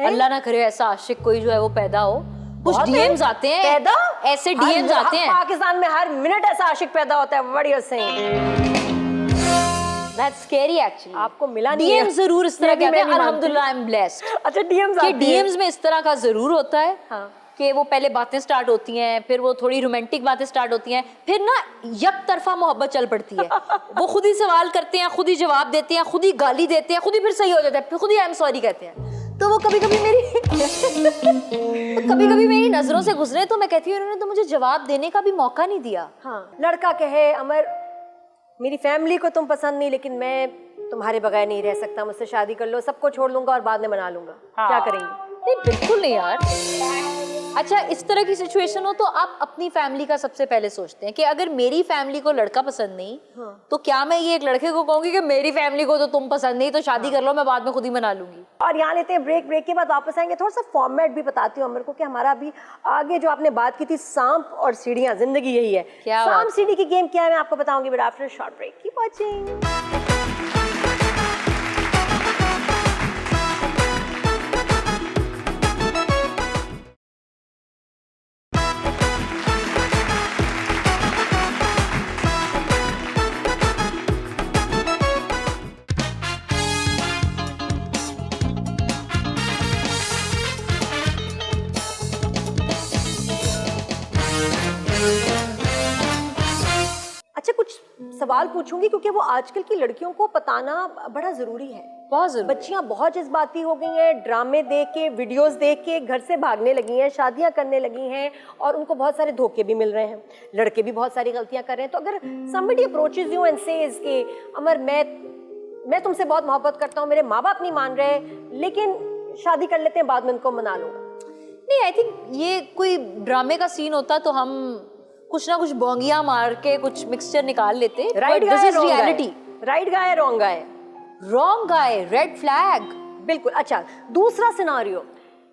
अल्लाह ना करे ऐसा आशिक कोई जो है वो पैदा हो। कुछ डीएम्स आते हैं पैदा, ऐसे डीएम्स आते हैं पाकिस्तान में हर मिनट ऐसा आशिक पैदा होता है। What you saying? That's scary actually। आपको मिला नहीं है? डीएम्स जरूर इस तरह के आते हैं। अल्हम्दुलिल्लाह आई एम ब्लेस्ड। अच्छा, डीएम्स आते हैं। डीएम्स में इस तरह का जरूर होता है कि वो पहले बातें स्टार्ट होती हैं, फिर वो थोड़ी रोमांटिक बातें स्टार्ट होती हैं, फिर ना एक तरफा मोहब्बत चल पड़ती है। वो खुद ही सवाल करते हैं, खुद ही जवाब देते हैं, खुद ही गाली देते हैं, खुद ही फिर सही हो जाता है, फिर खुद ही आई एम सॉरी कहते हैं। तो वो कभी कभी मेरी नजरों से गुजरे तो मैं कहती हूँ उन्होंने तो मुझे जवाब देने का भी मौका नहीं दिया। लड़का कहे अमर मेरी फैमिली को तुम पसंद नहीं, लेकिन मैं तुम्हारे बगैर नहीं रह सकता, मुझसे शादी कर लो, सबको छोड़ लूंगा और बाद में मना लूंगा। क्या करेंगे? नहीं, बिल्कुल नहीं यार। अच्छा, इस तरह की सिचुएशन हो तो आप अपनी फैमिली का सबसे पहले सोचते हैं कि अगर मेरी फैमिली को लड़का पसंद नहीं, तो क्या मैं ये एक लड़के को कहूंगी कि मेरी फैमिली को तो तुम पसंद नहीं, तो शादी कर लो, मैं बाद में खुद ही मना लूंगी। और यहाँ लेते हैं ब्रेक के बाद वापस आएंगे। थोड़ा सा फॉर्मेट भी बताती हूँ अमर को कि हमारा अभी आगे जो आपने बात की थी, सांप और सीढ़ियाँ, जिंदगी यही है। सांप सीढ़ी की गेम क्या है मैं आपको बताऊंगी, but after short break. Keep watching. अच्छा, कुछ सवाल पूछूंगी क्योंकि वो आजकल की लड़कियों को बताना बड़ा जरूरी है। बहुत जरूरी। बच्चियां बहुत जज्बाती हो गई हैं, ड्रामे देख के, वीडियोस देख के घर से भागने लगी हैं, शादियां करने लगी हैं, और उनको बहुत सारे धोखे भी मिल रहे हैं। लड़के भी बहुत सारी गलतियां कर रहे हैं। तो अगर somebody approaches you and says कि अमर मैं तुमसे बहुत मोहब्बत करता हूँ, मेरे माँ बाप नहीं मान रहे, लेकिन शादी कर लेते हैं, बाद में उनको मना लूंगा। नहीं, आई थिंक ये कोई ड्रामे का सीन होता तो हम कुछ ना कुछ बोंगियां मार के कुछ मिक्सचर निकाल लेते। Right guy, reality. Right guy, wrong guy. Wrong guy, red flag. बिल्कुल। अच्छा, दूसरा सिनारियो,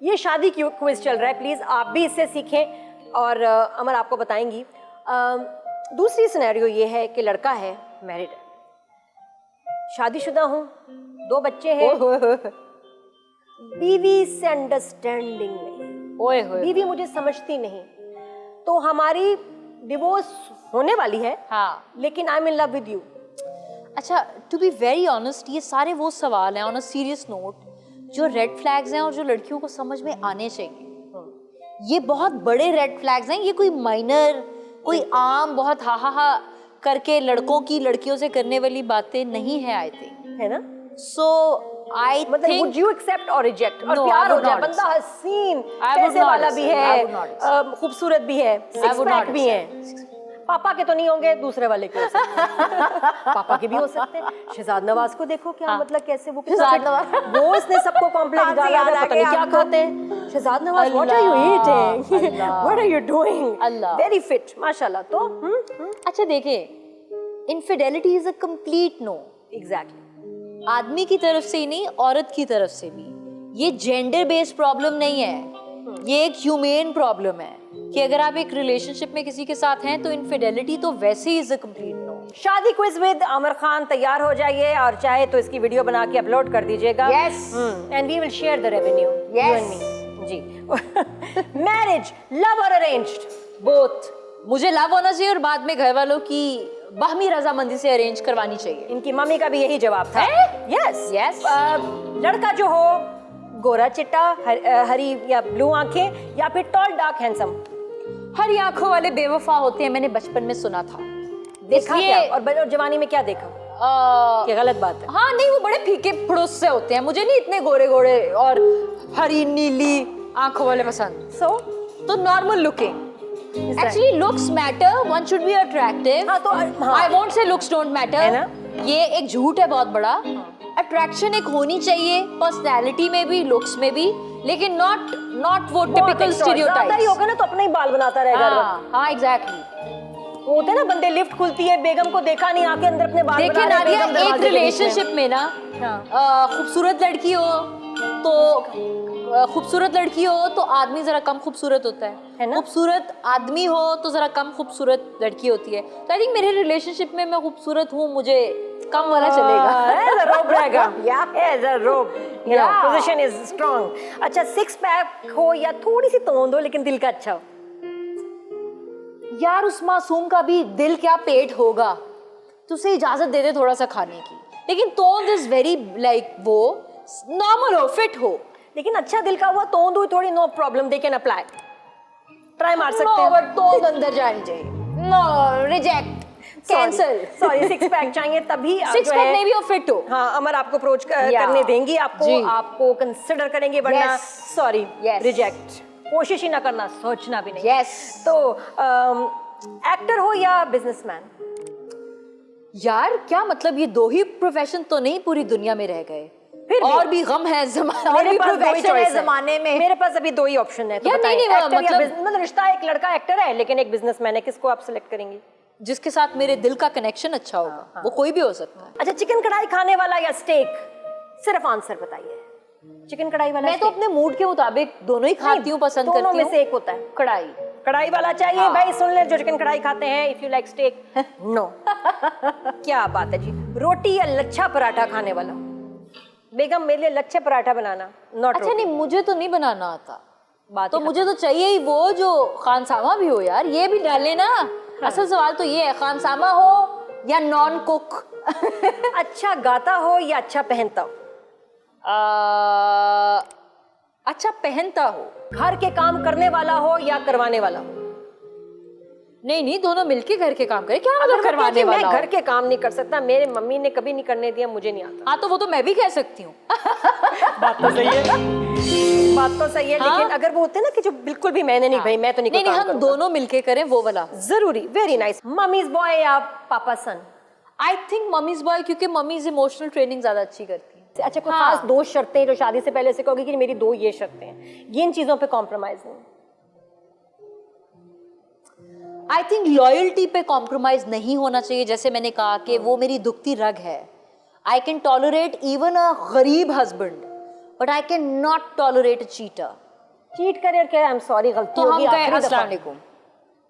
ये शादी की क्विज चल रहा है, प्लीज आप भी इससे सीखें और अमर आपको बताएंगी। दूसरी सिनारियो ये है कि लड़का है, मैरिड है, शादीशुदा हूँ, 2 बच्चे हैं, बीवी से अंडरस्टैंडिंग नहीं, बीवी मुझे समझती नहीं, तो हमारी डिवोर्स होने वाली है। लेकिन I am in love with you. अच्छा, टू बी वेरी ऑनेस्ट, ये सारे वो सवाल हैं ऑन अ सीरियस नोट जो रेड फ्लैग्स हैं और जो लड़कियों को समझ में आने चाहिए। ये बहुत बड़े रेड फ्लैग्स हैं, ये कोई माइनर, कोई आम बहुत हा करके लड़कों की लड़कियों से करने वाली बातें नहीं है, आई थिंक, है ना? So I think would you accept or reject? और प्यार हो जाए, बंदा हसीन, पैसे वाला भी है, खूबसूरत भी है, सिक्स पैक भी है, पापा के तो नहीं होंगे, दूसरे वाले के हो सकते हैं। पापा के भी हो सकते हैं। शहजाद नवाज को देखो क्या मतलब कैसे वो शहजाद नवाज वो इसने सबको कॉम्प्लेक्स डाला है, पता नहीं क्या खाते हैं। Shahzad Nawaz, what are you eating, what are you doing, very fit माशाल्लाह। तो अच्छा देखिए, infidelity is a complete no. Exactly, आदमी की तरफ से ही नहीं, औरत की तरफ से भी। ये जेंडर बेस्ड प्रॉब्लम नहीं है, ये एक ह्यूमेन प्रॉब्लम है कि अगर आप एक रिलेशनशिप में किसी के साथ हैं तो इनफिडेलिटी तो वैसे ही इज अ कंप्लीट नो। शादी क्विज विद आमिर खान तैयार हो जाइए और चाहे तो इसकी वीडियो बना के अपलोड कर दीजिएगा। Yes. And we will share the revenue, you and me. जी। मैरिज, लव और अरेंज्ड? बोथ। मुझे लव होना चाहिए और बाद में घर वालों की बाहमी रजामंदी से अरेंज करवानी चाहिए। इनकी मम्मी का भी यही जवाब था। Yes Yes. लड़का जो हो गोरा चिट्टा, हरी या ब्लू आंखें, या फिर टॉल डार्क हैंडसम? हरी आंखों वाले बेवफा होते हैं, मैंने बचपन में सुना था। देखा इसलिए क्या? और जवानी में क्या देखा? ये गलत बात है। हाँ नहीं, वो बड़े फीके फुड़ुस से होते हैं, मुझे नहीं इतने गोरे गोरे और हरी नीली आंखों वाले पसंद। तो normal looking. Actually, looks matter. One should be attractive. हाँ, तो हाँ। I won't say looks don't matter. है ना? ये एक झूठ है बहुत बड़ा। अट्रैक्शन एक होनी चाहिए, पर्सनैलिटी में भी, लुक्स में भी, लेकिन नॉट वो टिपिकल ज्यादा ही होगा ना तो अपना ही बाल बनाता रहेगा। हाँ एग्जैक्टली। होते हैं ना बंदे, लिफ्ट खुलती है, बेगम को देखा नहीं, आके अंदर अपने बाल देखिए बना रहे, नादिया, बेगम एक दरवाजे के बीच में। रिलेशनशिप में ना खूबसूरत लड़की हो तो आदमी जरा कम खूबसूरत होता है ना? खूबसूरत आदमी हो तो जरा कम खूबसूरत लड़की होती है। तो आई थिंक मेरे रिलेशनशिप में मैं खूबसूरत हूँ, मुझे कम वाला चलेगा। रोब रहेगा, रोब, पोजीशन इज स्ट्रांग। अच्छा, सिक्स पैक हो या थोड़ी सी तोंद हो लेकिन दिल का अच्छा हो? यार उस मासूम का भी दिल क्या पेट होगा, तो उसे इजाजत दे दे थोड़ा सा खाने की, लेकिन तोंद इज वेरी लाइक वो नॉर्मल हो, फिट हो। लेकिन अच्छा दिल का हुआ, तोंद हुई थोड़ी, no problem, they can apply, try मार सकते हैं। बट तोंद अंदर जानी चाहिए। No, reject, cancel. Sorry, six pack चाहिए तभी सिक्स पैक नहीं भी हो, फिट हो। हाँ, अमर आपको अप्रोच करने देंगी, आपको कंसिडर करेंगे, वरना सॉरी, रिजेक्ट। कोशिश ही ना करना, सोचना भी नहीं। तो एक्टर हो या बिजनेसमैन? यार क्या मतलब, ये दो ही प्रोफेशन तो नहीं पूरी दुनिया में रह गए, फिर और भी गम है मेरे पास दो ही चॉइस है ज़माने में। मेरे पास अभी दो ही ऑप्शन है, तो बताइए, मतलब रिश्ता, एक लड़का एक्टर है लेकिन एक बिजनेसमैन है, किसको आप सिलेक्ट करेंगे? जिसके साथ मेरे दिल का कनेक्शन अच्छा होगा। वो कोई भी हो सकता है। अच्छा, चिकन कढ़ाई खाने वाला या स्टेक? सिर्फ आंसर बताइए। चिकन कढ़ाई वाला? मैं तो अपने मूड के मुताबिक दोनों ही खाती हूँ, पसंद करती हूँ। दोनों में से एक होता है। कढ़ाई वाला चाहिए। भाई सुन ले, जो चिकन कढ़ाई खाते हैं, if you like steak, no. क्या बात है जी। रोटी या लच्छा पराठा खाने वाला? बेगम, मेरे लिए लच्छे पराठा बनाना, नॉट। अच्छा नहीं, मुझे तो नहीं बनाना आता, तो मुझे तो चाहिए ही वो जो खानसामा भी हो। यार ये भी डाले ना। असल सवाल तो ये है, खानसामा हो या नॉन कुक। अच्छा गाता हो या अच्छा पहनता हो? अच्छा पहनता हो। घर के काम करने वाला हो या करवाने वाला हो? नहीं, दोनों मिलके घर के काम करें। क्या मतलब करवाने वाला? मैं घर के काम नहीं कर सकता, मेरे मम्मी ने कभी नहीं करने दिया, मुझे नहीं आता। हाँ, तो वो तो मैं भी कह सकती हूँ। बात तो सही है, बात तो सही है। हाँ? लेकिन अगर वो होते ना कि जो बिल्कुल भी मैंने नहीं, भाई मैं तो नहीं, हम दोनों मिलके करें, वो वाला जरूरी। Very nice. मम्मीज बॉय या पापा सन? आई थिंक मम्मीज बॉय, क्योंकि मम्मीज इमोशनल ट्रेनिंग ज्यादा अच्छी करती है। अच्छा, कोई खास दो शर्तें जो शादी से पहले से कहोगी कि मेरी दो ये शर्तें हैं, ये इन चीजों पे कॉम्प्रोमाइज नहीं? आई थिंक लॉयल्टी पे कॉम्प्रोमाइज नहीं होना चाहिए। जैसे मैंने कहा कि वो मेरी दुखती रग है। I can tolerate even a गरीब husband, but I can not tolerate a cheater. Cheat करे क्या? आई एम सॉरी, गलती हो गई, अस्सलाम वालेकुम।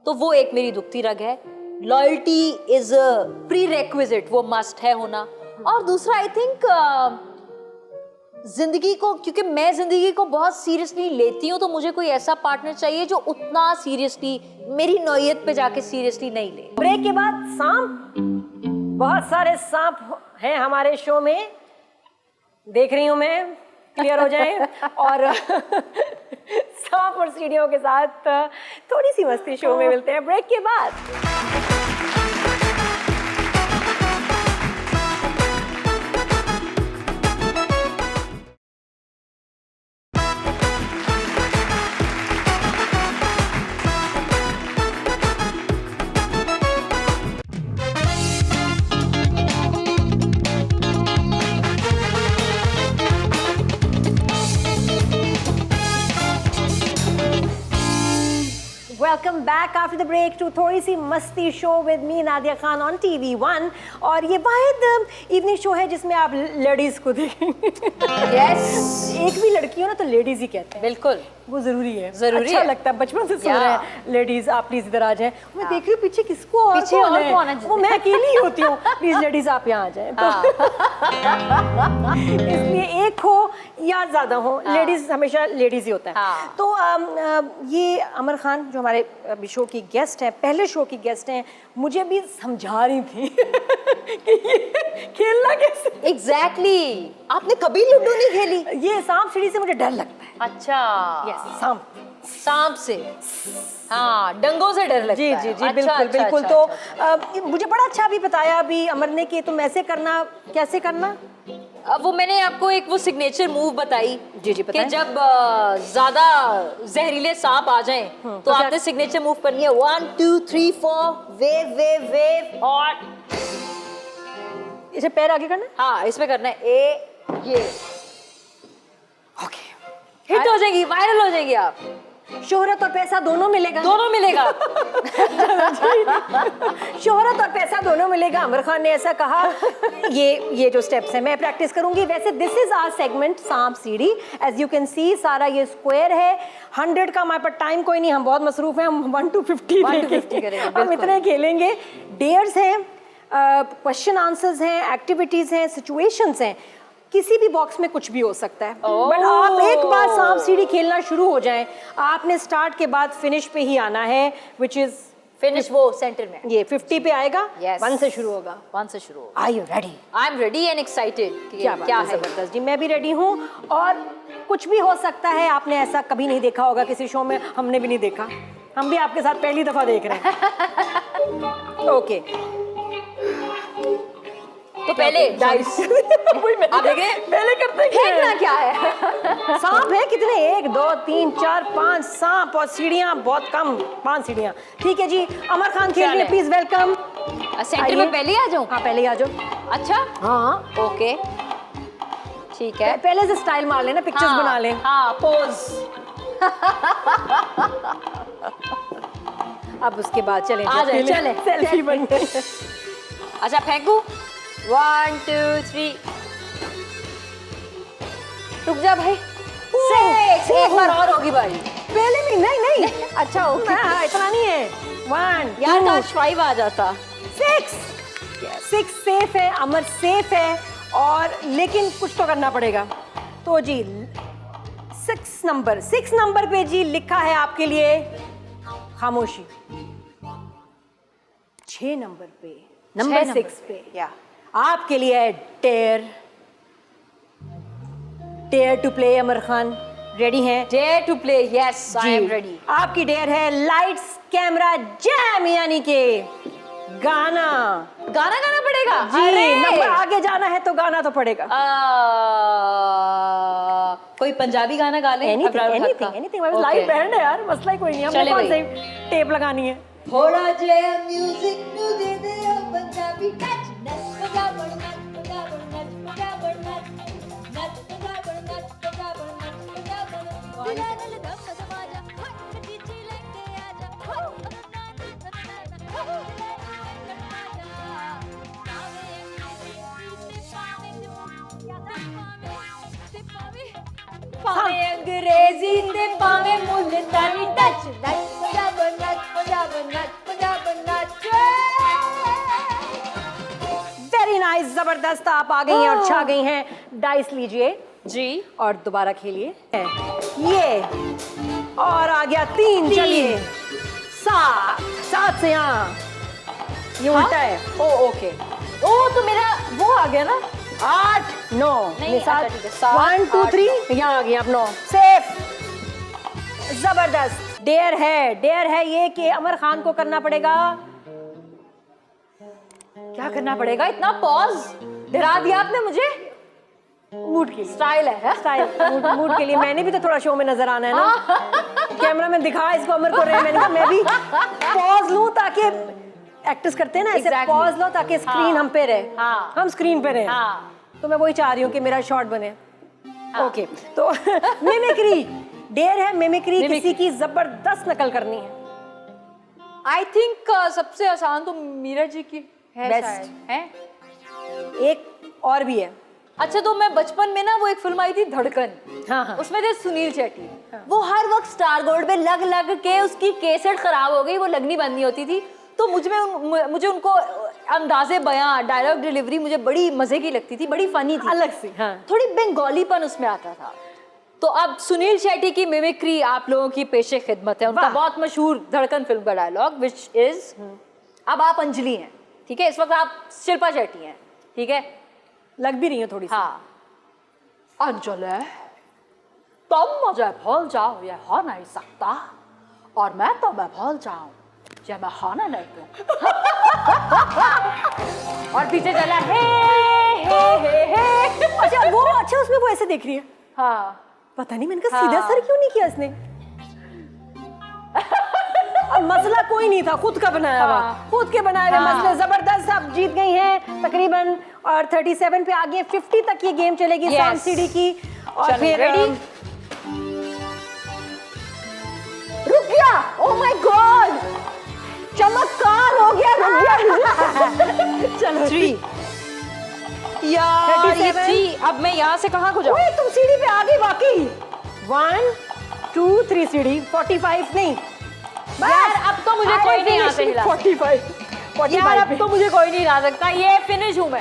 तो वो एक मेरी दुखती रग है। Loyalty is a pre requisite, वो मस्ट है होना। और दूसरा आई थिंक जिंदगी को, क्योंकि मैं जिंदगी को बहुत सीरियसली लेती हूँ, तो मुझे कोई ऐसा पार्टनर चाहिए जो उतना सीरियसली मेरी नौयत पे जाके सीरियसली नहीं ले। ब्रेक के बाद सांप, बहुत सारे सांप हैं हमारे शो में, देख रही हूँ मैं, क्लियर हो जाए। और सांप और सीढ़ियों के साथ थोड़ी सी मस्ती शो में मिलते हैं ब्रेक के बाद। Back after the break to Thodi सी मस्ती show with me Nadia Khan on TV1 और ये वाहिद इवनिंग शो है जिसमें आप लेडीज को देखेंगे। यस, एक भी लड़की हो ना तो लेडीज ही कहते हैं, बिल्कुल वो जरूरी है, जरूरी अच्छा है। लगता है, बचपन से सुन रहे हैं लेडीज आप प्लीज इधर आ जाएं। मैं देख रही हूँ पीछे किसको और पीछे और कौन है? वो मैं अकेली ही होती हूँ, प्लीज लेडीज आप यहाँ आ जाएं। तो इसलिए एक हो या ज्यादा हो, लेडीज हमेशा लेडीज ही होता है। हाँ। तो ये अमर खान जो हमारे अभी शो की गेस्ट हैं, पहले शो की गेस्ट हैं, मुझे भी समझा रही थी कि ये खेलना कैसे। एग्जैक्टली आपने कभी लूडो नहीं खेली? ये सांप सीढ़ी से मुझे डर लगता है। अच्छा, यस, सांप सांप से, हाँ, डंगों से डर लगता जी है। जी जी, अच्छा, बिल्कुल अच्छा, बिल्कुल। अच्छा, तो अच्छा। मुझे बड़ा अच्छा भी बताया अभी अमर ने कि तुम ऐसे करना, कैसे करना। वो मैंने आपको एक वो सिग्नेचर मूव बताई जी जी, कि बताएं। जब ज्यादा जहरीले सांप आ जाएं तो क्या? आपने सिग्नेचर मूव करनी है 1 2 3 4 वेव वेव वेव और इसे पैर आगे करना। हाँ इसमें करना है ये ओके, हिट हो जाएगी, वायरल हो जाएंगी आप, शोहरत और पैसा दोनों मिलेगा। दोनों मिलेगा। शोहरत और पैसा दोनों मिलेगा, अमर खान ने ऐसा कहा। ये जो स्टेप्स हैं मैं प्रैक्टिस करूंगी। वैसे दिस इज आवर सेगमेंट सांप सीढ़ी, एज यू कैन सी सारा ये स्क्वायर है। 100 का हमारे पास टाइम कोई नहीं, हम बहुत मसरूफ हैं, हम 1 to 50 करेंगे, हम बिल्कुल। इतने खेलेंगे। डेयर्स हैं, क्वेश्चन आंसर्स हैं, एक्टिविटीज हैं, सिचुएशंस हैं, किसी भी बॉक्स में कुछ भी हो सकता है। बट आप एक बार सांप सीढ़ी खेलना शुरू हो जाएं, आपने स्टार्ट के बाद फिनिश पे ही आना है, विच इज फिनिश वो सेंटर में, ये 50 पे आएगा। Yes. 1 से शुरू होगा। 1 से शुरू होगा। Are you ready? I am ready and excited. क्या बात है, जबरदस्त जी, मैं भी रेडी हूँ। और कुछ भी हो सकता है, आपने ऐसा कभी नहीं देखा होगा किसी शो में, हमने भी नहीं देखा, हम भी आपके साथ पहली दफा देख रहे हैं। ओके, तो पहले डाइस आप देखें पहले करते फेंकना क्या है? सांप है कितने, 1 2 3 4 5 सांप और सीढ़ियाँ बहुत कम, 5 सीढ़ियाँ। ठीक है जी, अमर खान खेल रही है, प्लीज वेलकम। सेंटर में पहले ही आ जाऊं? हाँ पहले ही आ जाओ। अच्छा, हाँ ओके, ठीक है। पहले से स्टाइल मार लेना, पिक्चर्स हाँ, बना लें। हाँ, पोज। अब उसके बाद चलें, आ जाए, चले। सेल्फी बन गई। अच्छा फेंकू, 1 2 3, रुक जा भाई। 6, एक बार और होगी भाई। पहले नहीं, नहीं अच्छा ओके, हाँ, इतना नहीं है। 1 यार 2 काश 5 आ जाता। 6 सेफ है, अमर सेफ है, और लेकिन कुछ तो करना पड़ेगा। तो जी 6 नंबर पे जी लिखा है आपके लिए खामोशी। 6 नंबर पे, नंबर 6 पे या आपके लिए है dare to play. Amar Khan ready हैं? Dare to play, yes I am ready. आपकी डेयर है लाइट्स कैमरा जैम, यानी कि गाना। गाना गाना पड़ेगा जी, नंबर आगे जाना है तो गाना तो पड़ेगा। कोई पंजाबी गाना गा ले। एनीथिंग लाइव बैंड है यार, मसला ही कोई नहीं। हमने चले कौन भाई। सी टेप लगानी है? थोड़ा जिहा म्यूजिक नु दे दे ओ पंजाबी टच, नच बजा बड़ नच बजा बड़ नच बजा बड़ नच नच बजा बड़ नच बजा बड़ नच बजा बड़ दिला दिल दम समाजा हट डीजे लेके आजा हो पावे अंग्रेजी ते पावे मुल्तानी टच, नच बजा बड़ नच बजा बड़ नच बजा बड़ नच। वेरी नाइस, जबरदस्त, आप आ गई हैं और छा गई हैं। डाइस लीजिए जी, और दोबारा खेलिए। ये और आ गया 3, चलिए 7 से यहाँ, ये उल्टा है। ओ ओके, ओ तो मेरा वो आ गया ना। 8 9 नहीं, अच्छा, ठीक है, 7, 1 2 8, 3 यहाँ आ गई आप 9। सेफ, जबरदस्त। डेयर है ये कि अमर खान को करना पड़ेगा। क्या करना पड़ेगा? इतना पॉज डरा दिया आपने मुझे। मूड के लिए, स्टाइल है स्टाइल मूड के लिए। मैंने भी तो थोड़ा शो में नजर आना है ना। कैमरा मैन दिखा इसको अमर को रहे, मैंने कहा मैं भी पॉज लूं ताकि एक्टर्स करते हैं ना ऐसे, Exactly. पॉज लो ताकि स्क्रीन हम पे रहे, हाँ। हम स्क्रीन पे रहे। हाँ। तो मैं वही चाह रही हूँ कि मेरा शॉट बने। ओके, तो मिमिक्री, डेयर है मिमिक्री, किसी की जबरदस्त नकल करनी है। आई थिंक सबसे आसान तो मीरा जी की है Best. शायद, है? एक और भी है। अच्छा, तो मैं बचपन में ना वो एक फिल्म आई थी धड़कन, हाँ। उसमें थे सुनील शेट्टी। वो हर वक्त स्टार गोल्ड पे लग लग के उसकी कैसेट खराब हो गई, वो लगनी बंद नहीं होती थी। तो मुझे उनको अंदाजे बयां, डायलॉग डिलीवरी मुझे बड़ी मजे की लगती थी, बड़ी फनी थी, अलग सी। हाँ। थोड़ी बंगालीपन उसमें आता था। तो अब सुनील शेट्टी की मिमिक्री आप लोगों की पेशे खिदमत है। उनका बहुत मशहूर धड़कन फिल्म का डायलॉग विच इज, अब आप अंजलि हैं, ठीक है, इस वक्त आप शिल्पा शेट्टी हैं, ठीक है, लग भी रही है थोड़ी सी। हाँ, अंजलि तुम मुझे भूल जाओ ये हो नहीं सकता, और मैं तुम्हें भूल जाऊं ये मैं होने नहीं दूं। और पीछे चला हे हे। अच्छा उसमें वो ऐसे देख रही है। हाँ, पता नहीं मैंने कहा सीधा सर क्यों नहीं किया इसने। अब मसला कोई नहीं था, खुद का बनाया हुआ, खुद के बनाए हुए मसले जबरदस्त। अब जीत गई हैं तकरीबन, और 37 पे आगे 50 तक ये गेम चलेगी सॉन्ग सीडी की। और फिर रेडी, रुक गया, ओह माय गॉड, चमत्कार हो गया, रुक गया। चलो 3 यार, ये 3, अब मैं यहाँ से कहाँ को जाऊँ? ओए तुम सीढ़ी पे आ गई वाकई। 1 2 3 सीढ़ी 45 नहीं, यार अब तो मुझे कोई नहीं यहाँ से हिला, 45 यार अब तो मुझे कोई नहीं हिला सकता, ये फिनिश हूँ मैं।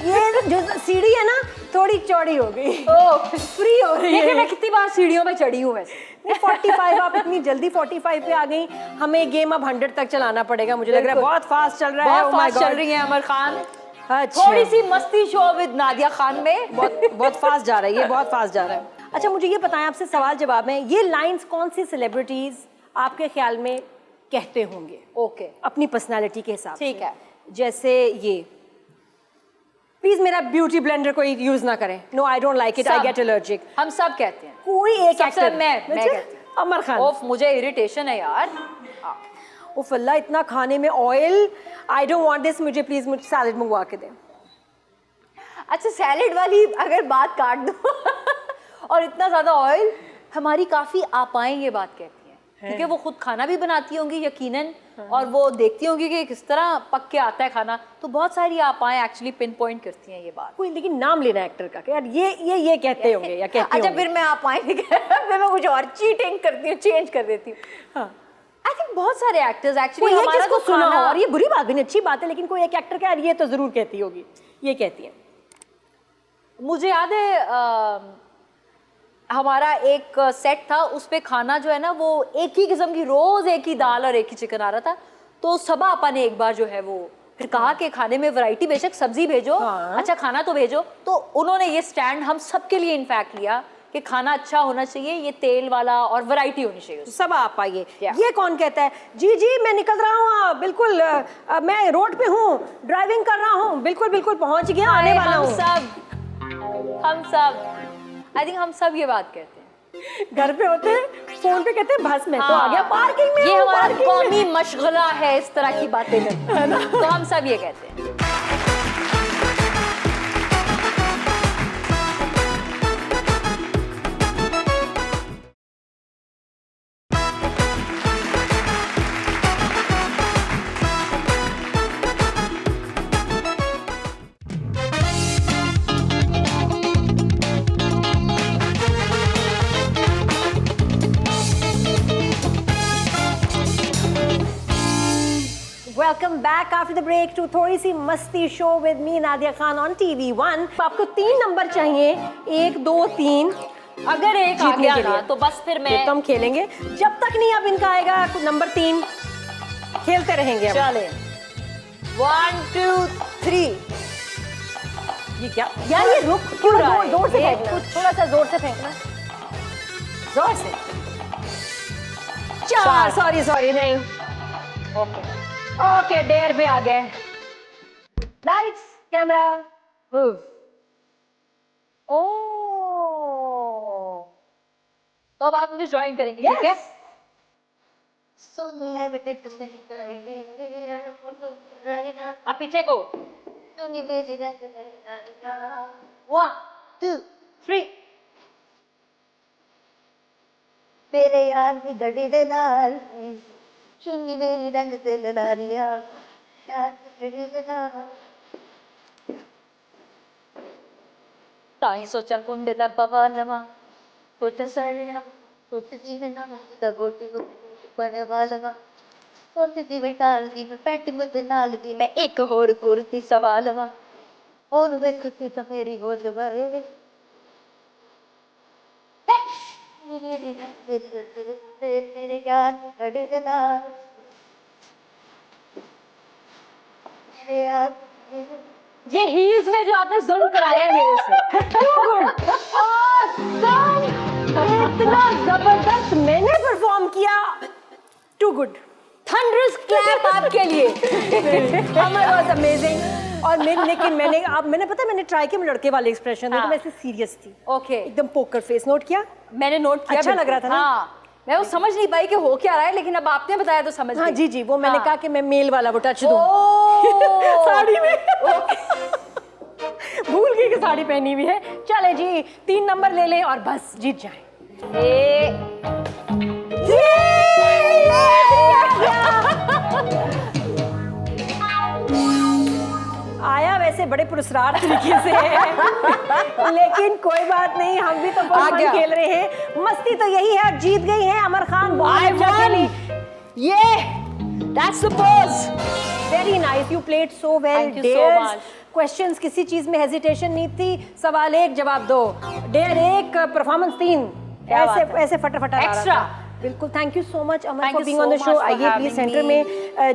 ये जो सीढ़ी है ना थोड़ी चौड़ी हो गई, फ्री हो रही देखिए है। मैं कितनी बार सीढ़ियों में चढ़ी हूँ वैसे। 45 आप इतनी जल्दी 45 पे आ गई, हमें गेम अब 100 तक चलाना पड़ेगा। मुझे लग रहा है बहुत फास्ट चल रहा है। बहुत फास्ट चल रही है अमर खान। अच्छा, थोड़ी सी मस्ती शो विद नादिया खान में बहुत फास्ट जा रहा है, ये बहुत फास्ट जा रहा है। अच्छा मुझे ये बताएं, आपसे सवाल जवाब में, ये लाइंस कौन सी सेलिब्रिटीज आपके ख्याल में कहते होंगे? ओके, अपनी पर्सनालिटी के हिसाब से। ठीक है। जैसे ये, प्लीज मेरा ब्यूटी ब्लेंडर कोई यूज ना करें, no I don't like it, I get allergic. हम सब कहते हैं। कोई एक सबसे एक्टर, मैं कहती हूँ। अमर खान। ओफ, मुझे इरिटेशन है यार। उफ अल्लाह, इतना खाने में oil, I don't want this, मुझे प्लीज मुझे सैलेड मंगवा के दें। अच्छा, सैलेड वाली अगर बात काट दो और इतना ज्यादा ऑयल, हमारी काफी आपाएं ये बात कहती हैं, क्योंकि वो खुद खाना भी बनाती होंगी यकीनन, और वो देखती होंगी कि किस तरह पक के आता है खाना, तो बहुत सारी आपाएं एक्चुअली पिन पॉइंट करती हैं ये बात। कोई लेकिन नाम लेना एक्टर का, यार ये कहते होंगे या कहती अच्छा, होंगी। फिर मैं आपाएं फिर मैं कुछ और चीटिंग करती हूँ, चेंज कर देती हूँ। हाँ। आई थिंक बहुत सारे एक्टर्स एक्चुअली, कोई एक हमारा जिसको तो सुना हो, खाना, और ये बुरी बात भी नहीं, अच्छी बात है, लेकिन कोई एक एक्टर का यार ये तो जरूर कहती होगी, ये कहती है। मुझे याद है हमारा एक सेट था, उस पे खाना जो है ना वो एक ही किस्म की, रोज एक ही दाल और एक ही चिकन आ रहा था। तो सबा आपा ने एक बार जो है वो फिर कहा कि खाने में वैरायटी, बेशक सब्जी भेजो, अच्छा खाना तो भेजो। तो उन्होंने ये स्टैंड हम सबके लिए इनफैक्ट लिया कि खाना अच्छा होना चाहिए, ये तेल वाला और वैरायटी होनी चाहिए। सब आप आइए। ये कौन कहता है जी जी मैं निकल रहा हूँ, बिल्कुल मैं रोड पे हूँ, ड्राइविंग कर रहा हूँ, बिल्कुल बिल्कुल पहुँच गया, आने वाला हूँ। हम सब आई थिंक हम सब ये बात कहते हैं। घर पे होते हैं, फोन पे कहते हैं बस में तो आ गया, पार्किंग में, ये हमारा पार्किंग कौमी मशगला है इस तरह की बातें करना, तो हम सब ये कहते हैं। Welcome back after the break to Thodi सी मस्ती show with me Nadia Khan on TV1। आपको 3 नंबर चाहिए, 1 2 3। अगर एक आ गया ना तो बस फिर मैं, तो हम खेलेंगे जब तक नहीं अब इनका आएगा नंबर 3, खेलते रहेंगे अब। चले 1 2 3। ये क्या यार, ये रुक क्यों रहा है? जोर से ये फेंकना, थोड़ा सा जोर से फेंकना, जोर से। 4, सॉरी नहीं, ओके डेढ़ पे आ गए। Lights camera move. ओ तो अब आप मुझे ज्वाइन करेंगे, ठीक है? आप पीछे को 1 2 3। मेरे यार की गड्डी दे नाल चुन्नी मेरी रंग से लड़ारिया ताई सोचा कुंडे दा पवालवा कुछ सरिया कुछ जीवना तबोटी को बने वालवा कुछ जीवन काल दी मैं पैट मुझे नाल दी मैं एक होर कुर्ती सवालवा और वे कुछ तो मेरी हो जवाए मेरे यार अड़गना मेरे यार ये हील्स में जो आपने जुल्म कराया है मेरे से इतना जबरदस्त मैंने परफॉर्म किया, टू गुड। थंडरस क्लैप आपके लिए। अमर वाज अमेजिंग। और लेकिन मैंने पता है मैंने ट्राई किया, मैं लड़के वाले एक्सप्रेशन में तो मैं सीरियस थी, ओके एकदम पोकर फेस। नोट किया? मैंने नोट किया, अच्छा लग रहा था ना? हाँ, मैं वो समझ नहीं पाई कि हो क्या रहा है, लेकिन अब आपने बताया तो समझ हाँ गई। जी जी, वो मैंने कहा कि मैं मेल वाला वो टच दूं साड़ी में। भूल गई कि साड़ी पहनी हुई है। चले जी 3 नंबर ले लें और बस जीत जाए। आया वैसे बड़े पुरस्कार तरीके से लेकिन कोई बात नहीं, हम भी तो फन खेल रहे हैं। मस्ती तो यही है और जीत गई है अमर खान। बहुत अच्छा खेली। That's the pose. Very nice, you played so well. Thank you so much. Questions किसी चीज में हेजिटेशन नहीं थी। सवाल 1 जवाब 2, डेयर 1 परफॉर्मेंस 3, ऐसे फटाफट एक्स्ट्रा। बिल्कुल। Thank you so much Amar Thank for you being so on the much show. for आइए प्लीज having सेंटर me. में।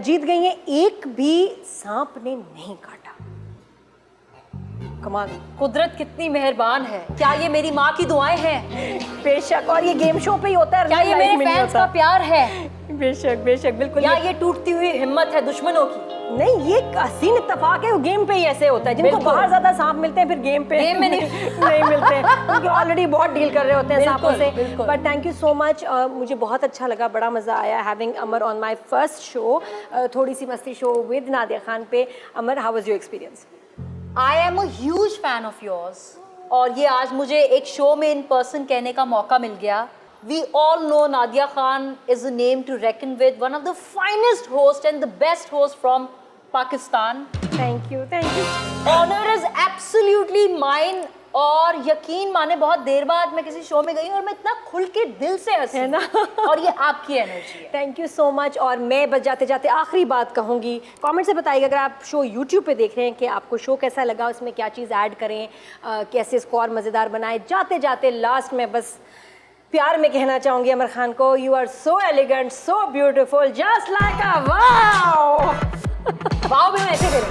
जीत गई हैं, एक भी सांप ने नहीं काटा। कमाल। कुदरत कितनी मेहरबान है। क्या ये मेरी माँ की दुआएं हैं? बेशक। और ये गेम शो पे ही होता है, क्या ये मेरे फैंस का प्यार है? बेशक बेशक, बिल्कुल। या ये टूटती हुई हिम्मत है दुश्मनों की? नहीं, ये हसीन इत्तेफाक है, वो गेम पे ही ऐसे होता है। जिनको बिल्कुल। बाहर ज्यादा सांप मिलते हैं फिर गेम में नहीं मिलते, क्योंकि ऑलरेडी बहुत डील कर रहे होते हैं सांपों से। But thank you so much. मुझे बहुत अच्छा लगा, बड़ा मजा आया having Amar on my first show. थोड़ी सी मस्ती शो विद नादिया खान पे। Amar, how was your experience? I am a huge fan of yours. और ये आज मुझे एक शो में इन पर्सन कहने का मौका मिल गया। We all know Nadia Khan is a name to reckon with, one of the finest hosts and the best host from Pakistan. Thank you, thank you. Honor is absolutely mine. और यकीन माने बहुत देर बाद मैं किसी शो में गई और मैं इतना खुल के दिल से हंसी है ना? और ये आपकी एनर्जी है। Thank you so much. और मैं बस जाते जाते आखिरी बात कहूँगी, कमेंट से बताइएगा अगर आप शो यूट्यूब पे देख रहे हैं कि आपको शो कैसा लगा, उसमें क्या चीज़ ऐड करें, कैसे स्कोर मज़ेदार बनाए। जाते जाते लास्ट में बस प्यार में कहना चाहूँगी अमर खान को, you are so elegant, so beautiful, just like a wow. Wow भी मैं ऐसे करूँ।